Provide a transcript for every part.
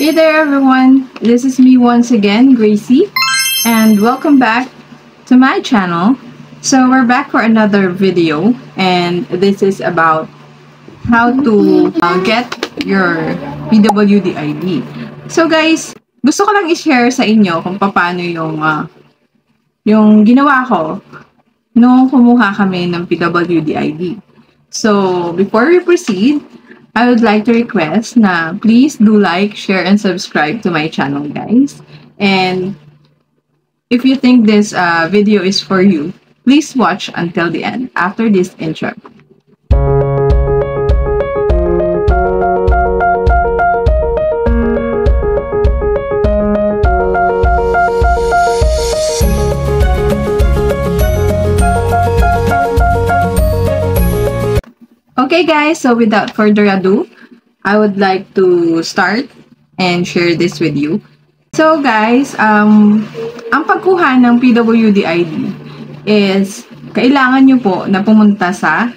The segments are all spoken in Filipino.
Hey there everyone, this is me once again, Gracie, and welcome back to my channel. So we're back for another video, and this is about how to get your PWD ID. So guys, gusto ko lang i-share sa inyo kung paano yung ginawa ko nung kumuha kami ng PWD ID. So before we proceed, I would like to request na please do like, share, and subscribe to my channel, guys. And if you think this video is for you, please watch until the end after this intro. Okay guys, so without further ado, I would like to start and share this with you. So guys, ang pagkuha ng PWD ID is kailangan nyo po na pumunta sa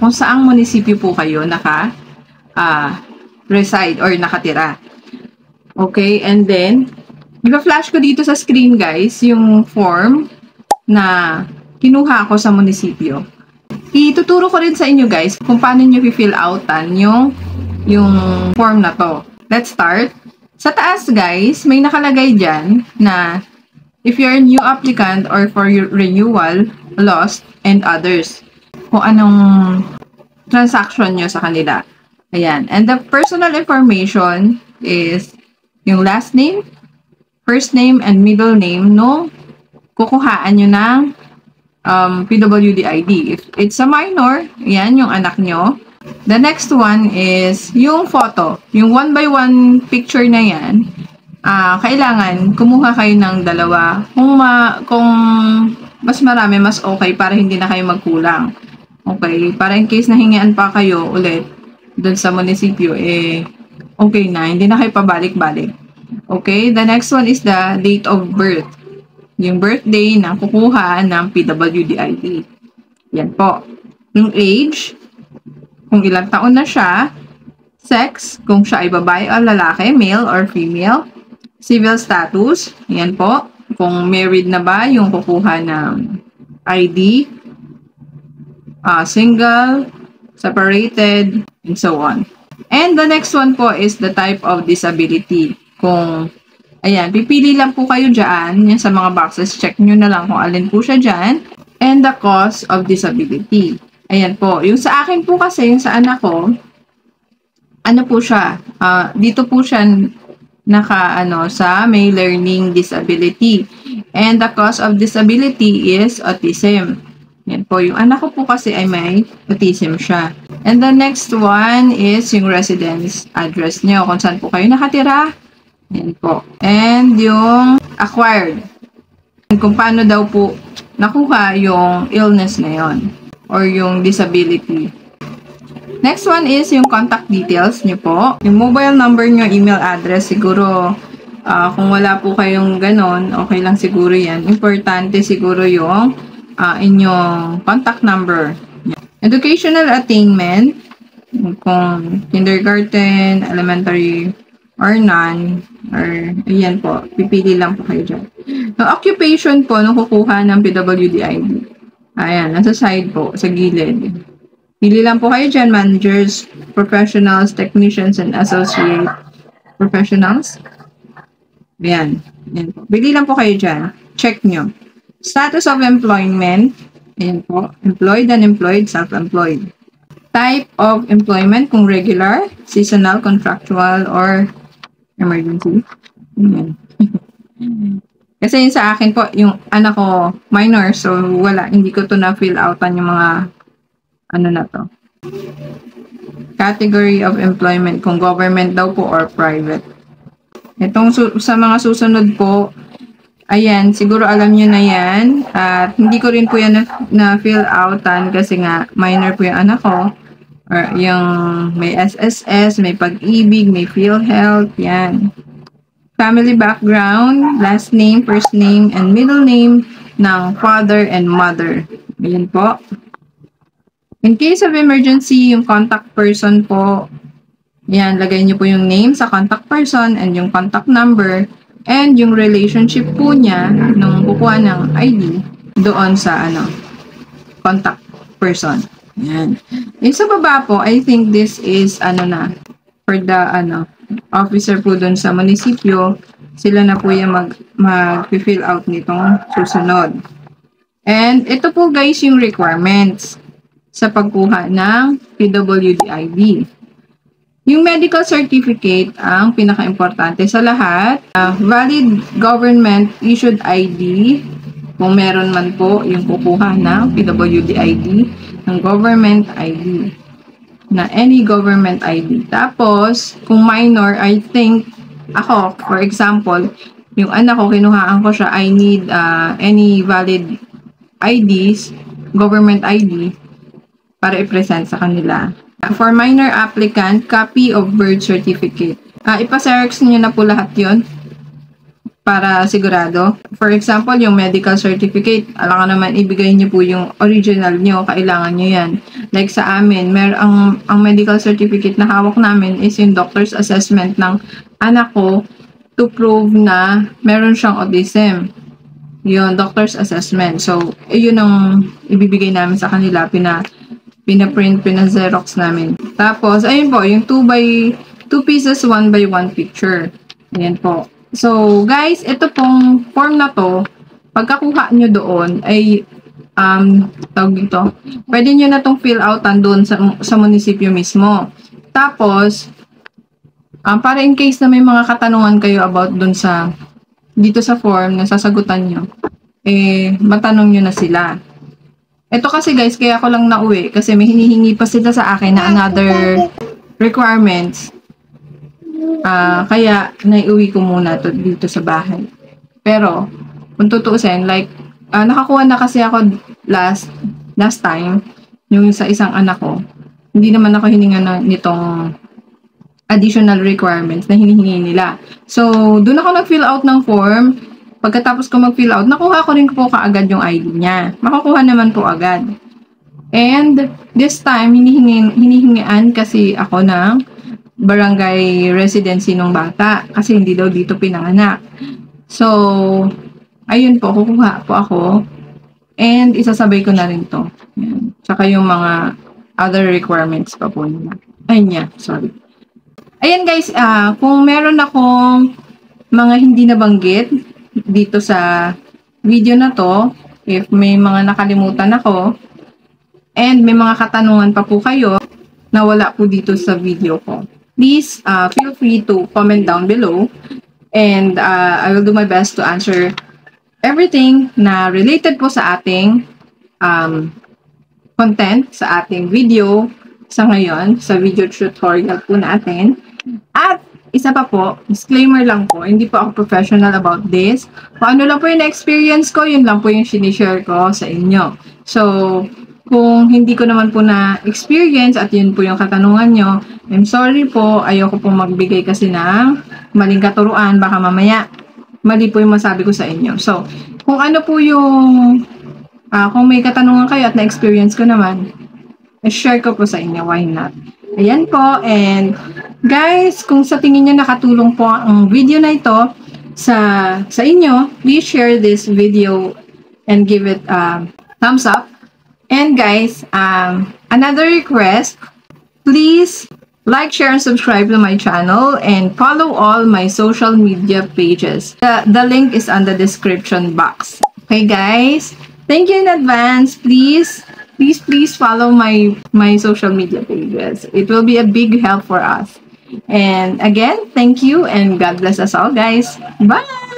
kung saang munisipyo po kayo reside or nakatira. Okay, and then ipa-flash ko dito sa screen guys yung form na kinuha ko sa munisipyo. Ituturo ko rin sa inyo guys kung paano nyo i-fill outan yung form na to. Let's start. Sa taas guys, may nakalagay dyan na if you're a new applicant or for your renewal, lost, and others. Kung anong transaction nyo sa kanila. Ayan. And the personal information is yung last name, first name, and middle name no kukuhaan nyo ng PWD ID. If it's a minor, yan yung anak nyo. The next one is yung photo. Yung 1x1 picture na yan, kailangan kumuha kayo ng dalawa. Kung mas marami, mas okay para hindi na kayo magkulang. Okay? Para in case nahingian pa kayo ulit dun sa munisipyo, okay na. Hindi na kayo pabalik-balik. Okay? The next one is the date of birth. Yung birthday na kukuha ng PWD ID. Yan po. Yung age, kung ilang taon na siya, sex, kung siya ay babae o lalaki, male or female, civil status, yan po. Kung married na ba yung kukuha ng ID, single, separated, and so on. And the next one po is the type of disability. Ayan, pipili lang po kayo dyan. Yan sa mga boxes, check nyo na lang kung alin po siya dyan. And the cause of disability. Ayan po. Yung sa akin po kasi, yung sa anak ko, ano po siya? Dito po siya sa may learning disability. And the cause of disability is autism. Yan po. Yung anak ko po kasi ay may autism siya. And the next one is yung residence address nyo. Kung saan po kayo nakatira. Yan po. And yung acquired. Kung paano daw po nakuha yung illness na yon or yung disability. Next one is yung contact details nyo po. Yung mobile number nyo, email address, siguro kung wala po kayong ganon, okay lang siguro yan. Importante siguro yung inyong contact number. Educational attainment, kung kindergarten, elementary, or none, or ayan po, pipili lang po kayo dyan. Yung occupation po, nung kukuha ng PWD ID, ayan, nasa side po, sa gilid. Pili lang po kayo dyan, managers, professionals, technicians, and associate professionals. Ayan, ayan po. Pili lang po kayo dyan. Check nyo. Status of employment, ayan po, employed, unemployed, self-employed. Type of employment, kung regular, seasonal, contractual, or emergency. Ayan. Kasi yun sa akin po, yung anak ko, minor, so wala, hindi ko to na-fill outan yung mga, na to. Category of employment, kung government daw po or private. Itong sa mga susunod po, ayan, siguro alam nyo na yan, at hindi ko rin po yan na-fill outan kasi nga, minor po yung anak ko. Or yung may SSS, may pag-ibig, may PhilHealth, yan. Family background, last name, first name, and middle name ng father and mother. Ayan po. In case of emergency, yung contact person po, Yan, lagay niyo po yung name sa contact person and yung contact number and yung relationship po niya nung kukuha ng ID doon sa contact person. Yan. Yung sa baba po, I think this is for the officer po doon sa munisipyo. Sila na po yung mag-fill out nitong susunod. And ito po guys yung requirements sa pagkuha ng PWD ID. Yung medical certificate ang pinaka-importante sa lahat. Valid government issued ID, kung meron man po yung kukuha ng PWD ID, ng government ID, na any government ID. Tapos, kung minor, I think, ako, for example, yung anak ko, kinuhaan ko siya, I need any valid IDs, government ID, para i-present sa kanila. For minor applicant, copy of birth certificate. Ipa-xerox niyo na po lahat yon para sigurado. For example, yung medical certificate, alam ka naman, ibigay niyo po yung original niyo, kailangan niyo yan. Like sa amin, ang medical certificate na hawak namin is yung doctor's assessment ng anak ko to prove na meron siyang autism. Yung doctor's assessment. So, yun ang ibibigay namin sa kanila, pina-print, pina-xerox namin. Tapos, ayun po, yung 2 pieces, 1 by 1 picture. Ayan po. So, guys, ito pong form na to, pagkakuha nyo doon, ay, tawag dito, pwede nyo na tong fill outan doon sa munisipyo mismo. Tapos, para in case na may mga katanungan kayo about doon dito sa form na sasagutan nyo, matanong nyo na sila. Ito kasi guys, kaya ako lang nauwi kasi may hinihingi pa sila sa akin na another requirements. Kaya naiuwi ko muna dito sa bahay. Pero, kung tutuusin, like, nakakuha na kasi ako last time, yung sa isang anak ko. Hindi naman ako hininga nitong additional requirements na hinihingi nila. So, doon ako nag-fill out ng form. Pagkatapos ko mag-fill out, nakuha ko rin po kaagad yung ID niya. Makukuha naman po agad. And this time, hinihingian kasi ako ng barangay residency ng bata kasi hindi daw dito pinanganak. So, ayun po, kukuha po ako and isasabay ko na rin to. Yan. Tsaka yung mga other requirements pa po niya. Sorry. Ayan guys, kung meron akong mga hindi nabanggit dito sa video na to, if may mga nakalimutan ako and may mga katanungan pa po kayo na wala po dito sa video ko, please feel free to comment down below and I will do my best to answer everything na related po sa ating content, sa ating video sa ngayon, sa video tutorial po natin. At isa pa po, disclaimer lang po, hindi po ako professional about this. Kung ano lang po yung na-experience ko, yun lang po yung sinishare ko sa inyo. So, kung hindi ko naman po na-experience at yun po yung katanungan nyo, I'm sorry po, ayoko pong magbigay kasi ng maling katuruan, baka mamaya mali po yung masabi ko sa inyo. So, kung ano po yung, kung may katanungan kayo at na-experience ko naman, share ko po sa inyo, why not? Ayan po, and guys, kung sa tingin nyo nakatulong po ang video na ito sa inyo, please share this video and give it a thumbs up. And guys, another request, please like, share, and subscribe to my channel and follow all my social media pages. The link is on the description box. Okay guys, thank you in advance. Please follow my social media pages. It will be a big help for us. And again, thank you and God bless us all guys. Bye!